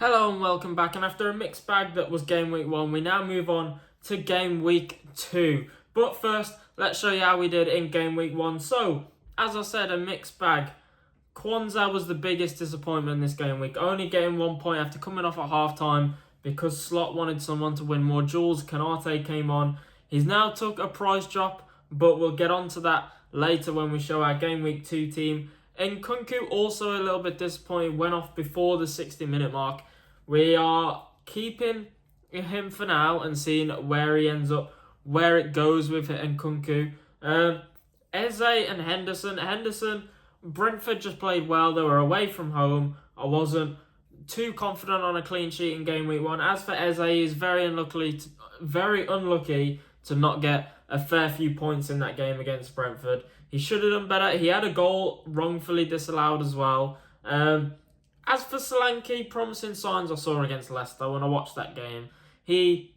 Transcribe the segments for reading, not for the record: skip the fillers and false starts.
Hello and welcome back, and after a mixed bag that was game week 1, we now move on to game week 2. But first, let's show you how we did in game week 1. So, as I said, a mixed bag. Kwanzaa was the biggest disappointment this game week, only getting 1 point after coming off at half-time because Slot wanted someone to win more. Jules Canate came on. He's now took a price drop, but we'll get on to that later when we show our game week 2 team. And Kunku also a little bit disappointed, went off before the 60-minute mark. We are keeping him for now and seeing where he ends up, where it goes with it and Kunku. Eze and Henderson, Brentford just played well. They were away from home. I wasn't too confident on a clean sheet in game week 1. As for Eze, he's very unlucky to not get a fair few points in that game against Brentford. He should have done better. He had a goal wrongfully disallowed as well. As for Solanke, promising signs I saw against Leicester when I watched that game. He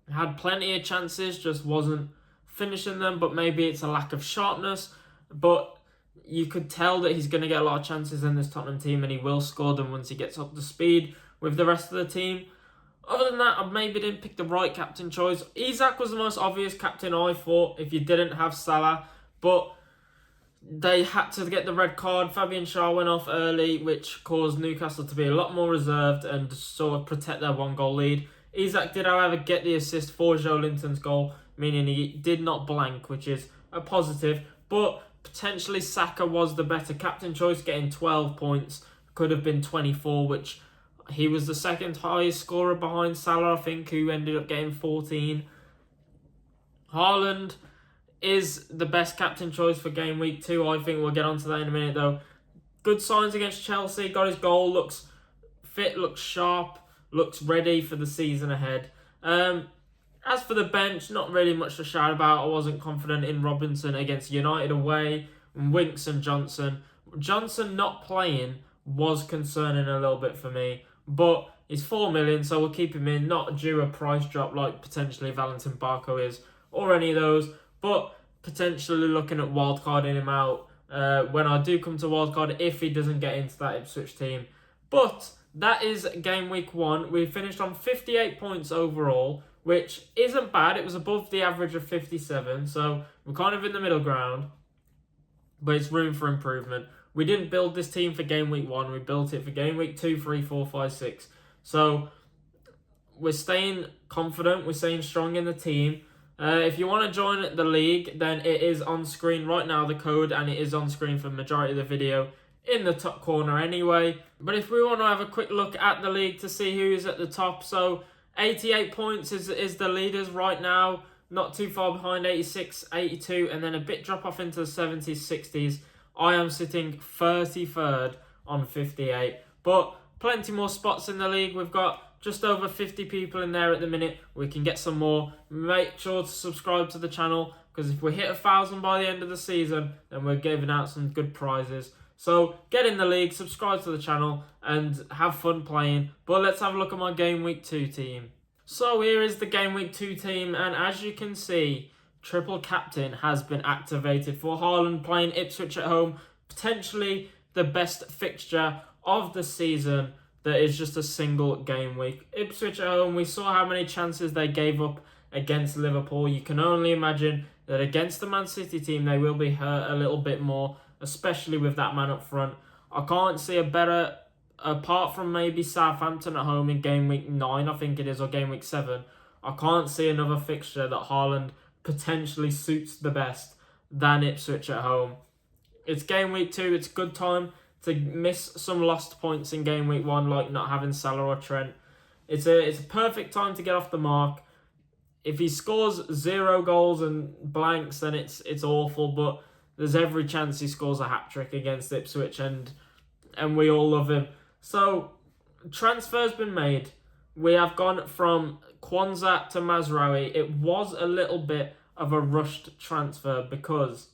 had plenty of chances, just wasn't finishing them, but maybe it's a lack of sharpness. But you could tell that he's going to get a lot of chances in this Tottenham team, and he will score them once he gets up to speed with the rest of the team. Other than that, I maybe didn't pick the right captain choice. Isak was the most obvious captain, I thought, if you didn't have Salah. But they had to get the red card. Fabian Schär went off early, which caused Newcastle to be a lot more reserved and sort of protect their 1-goal lead. Isak did, however, get the assist for Joe Linton's goal, meaning he did not blank, which is a positive. But potentially Saka was the better captain choice, getting 12 points. Could have been 24, which he was the second highest scorer behind Salah, I think, who ended up getting 14. Haaland is the best captain choice for game week 2. I think we'll get onto that in a minute though. Good signs against Chelsea, got his goal, looks fit, looks sharp, looks ready for the season ahead. As for the bench, not really much to shout about. I wasn't confident in Robinson against United away, Winks and Johnson. Johnson not playing was concerning a little bit for me, but he's 4 million, so we'll keep him in, not due a price drop like potentially Valentin Barco is, or any of those. But potentially looking at wildcarding him out when I do come to wildcard if he doesn't get into that Ipswich team. But that is game week 1. We finished on 58 points overall, which isn't bad. It was above the average of 57, so we're kind of in the middle ground. But it's room for improvement. We didn't build this team for game week 1. We built it for game week 2, 3, 4, 5, 6. So we're staying confident. We're staying strong in the team. If you want to join the league, then it is on screen right now, the code, and it is on screen for the majority of the video in the top corner anyway. But if we want to have a quick look at the league to see who is at the top, so 88 points is the leaders right now, not too far behind, 86, 82, and then a bit drop off into the 70s, 60s. I am sitting 33rd on 58, but plenty more spots in the league. We've got just over 50 people in there at the minute. We can get some more. Make sure to subscribe to the channel, because if we hit 1,000 by the end of the season, then we're giving out some good prizes. So get in the league, subscribe to the channel, and have fun playing. But let's have a look at my Game Week 2 team. So here is the Game Week 2 team, and as you can see, triple captain has been activated for Haaland playing Ipswich at home. Potentially the best fixture of the season. That is just a single game week. Ipswich at home, we saw how many chances they gave up against Liverpool. You can only imagine that against the Man City team, they will be hurt a little bit more, especially with that man up front. I can't see a better, apart from maybe Southampton at home in game week 9, I think it is, or game week 7. I can't see another fixture that Haaland potentially suits the best than Ipswich at home. It's game week 2, it's good time to miss some lost points in game week 1, like not having Salah or Trent. It's a perfect time to get off the mark. If he scores 0 goals and blanks, then it's awful, but there's every chance he scores a hat-trick against Ipswich, and we all love him. So, transfer's been made. We have gone from Kwanzaa to Mazraoui. It was a little bit of a rushed transfer because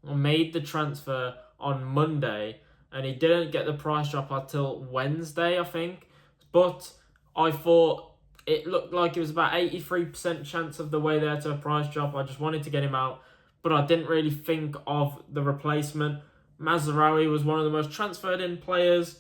I made the transfer on Monday, and he didn't get the price drop until Wednesday, I think. But I thought it looked like it was about 83% chance of the way there to a price drop. I just wanted to get him out, but I didn't really think of the replacement. Mazraoui was one of the most transferred in players.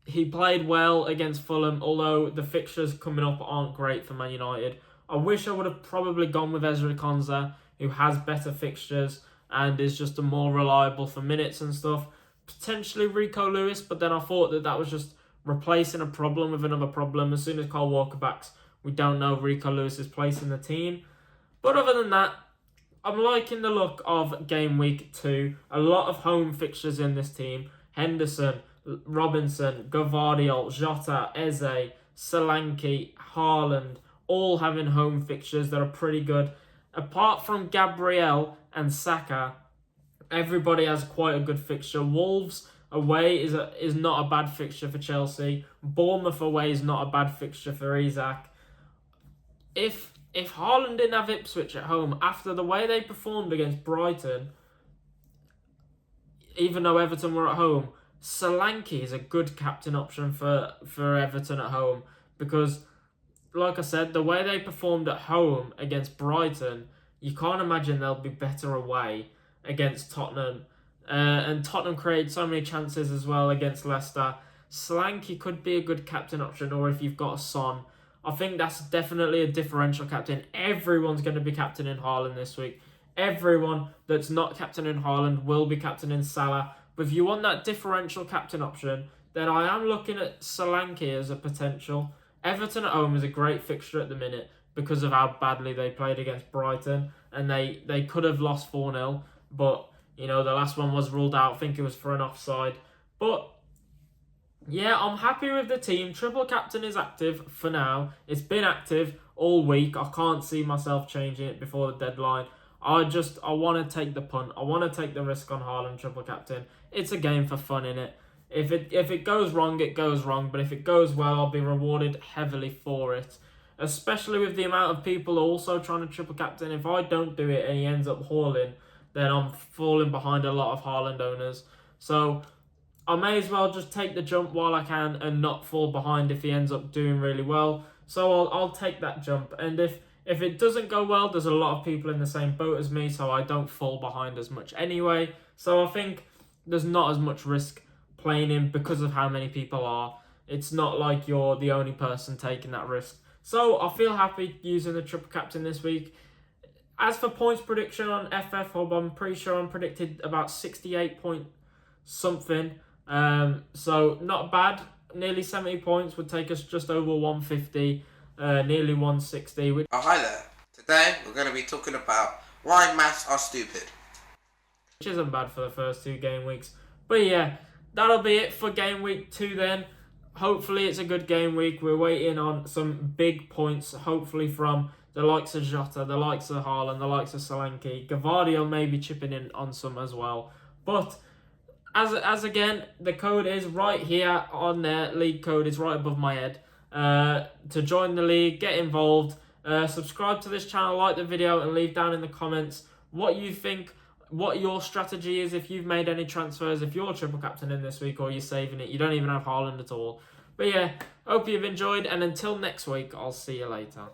he played well against Fulham, although the fixtures coming up aren't great for Man United. I wish I would have probably gone with Ezri Konsa, who has better fixtures and is just a more reliable for minutes and stuff. Potentially Rico Lewis, but then I thought that was just replacing a problem with another problem. As soon as Kyle Walker backs, we don't know Rico Lewis's place in the team. But other than that, I'm liking the look of game week 2. A lot of home fixtures in this team. Henderson, Robinson, Gvardiol, Jota, Eze, Solanke, Haaland, all having home fixtures that are pretty good. Apart from Gabriel and Saka, everybody has quite a good fixture. Wolves away is not a bad fixture for Chelsea. Bournemouth away is not a bad fixture for Isak. If Haaland didn't have Ipswich at home, after the way they performed against Brighton, even though Everton were at home, Solanke is a good captain option for Everton at home because, like I said, the way they performed at home against Brighton, you can't imagine they'll be better away against Tottenham. And Tottenham created so many chances as well against Leicester. Solanke could be a good captain option, or if you've got a Son, I think that's definitely a differential captain. Everyone's going to be captaining Haaland this week. Everyone that's not captaining Haaland will be captaining Salah. But if you want that differential captain option, then I am looking at Solanke as a potential. Everton at home is a great fixture at the minute because of how badly they played against Brighton. And they could have lost 4-0. But, the last one was ruled out. I think it was for an offside. But yeah, I'm happy with the team. Triple captain is active for now. It's been active all week. I can't see myself changing it before the deadline. I want to take the punt. I want to take the risk on Haaland triple captain. It's a game for fun, innit? If it goes wrong, it goes wrong. But if it goes well, I'll be rewarded heavily for it. Especially with the amount of people also trying to triple captain. If I don't do it and he ends up hauling, then I'm falling behind a lot of Haaland owners. So I may as well just take the jump while I can and not fall behind if he ends up doing really well. So I'll take that jump. And if it doesn't go well, there's a lot of people in the same boat as me, so I don't fall behind as much anyway. So I think there's not as much risk playing him because of how many people are. It's not like you're the only person taking that risk. So I feel happy using the triple captain this week. As for points prediction on FF Hub, I'm pretty sure I'm predicted about 68 point something. So not bad. Nearly 70 points would take us just over 150, nearly 160. Oh, hi there. Today we're going to be talking about why maths are stupid. Which isn't bad for the first 2 game weeks. But yeah, that'll be it for game week 2 then. Hopefully it's a good game week. We're waiting on some big points, hopefully from the likes of Jota, the likes of Haaland, the likes of Solanke. Gvardiol may be chipping in on some as well. But as again, the code is right here on there. League code is right above my head. To join the league, get involved, subscribe to this channel, like the video, and leave down in the comments what you think, what your strategy is, if you've made any transfers, if you're triple captain in this week or you're saving it, you don't even have Haaland at all. But yeah, hope you've enjoyed, and until next week, I'll see you later.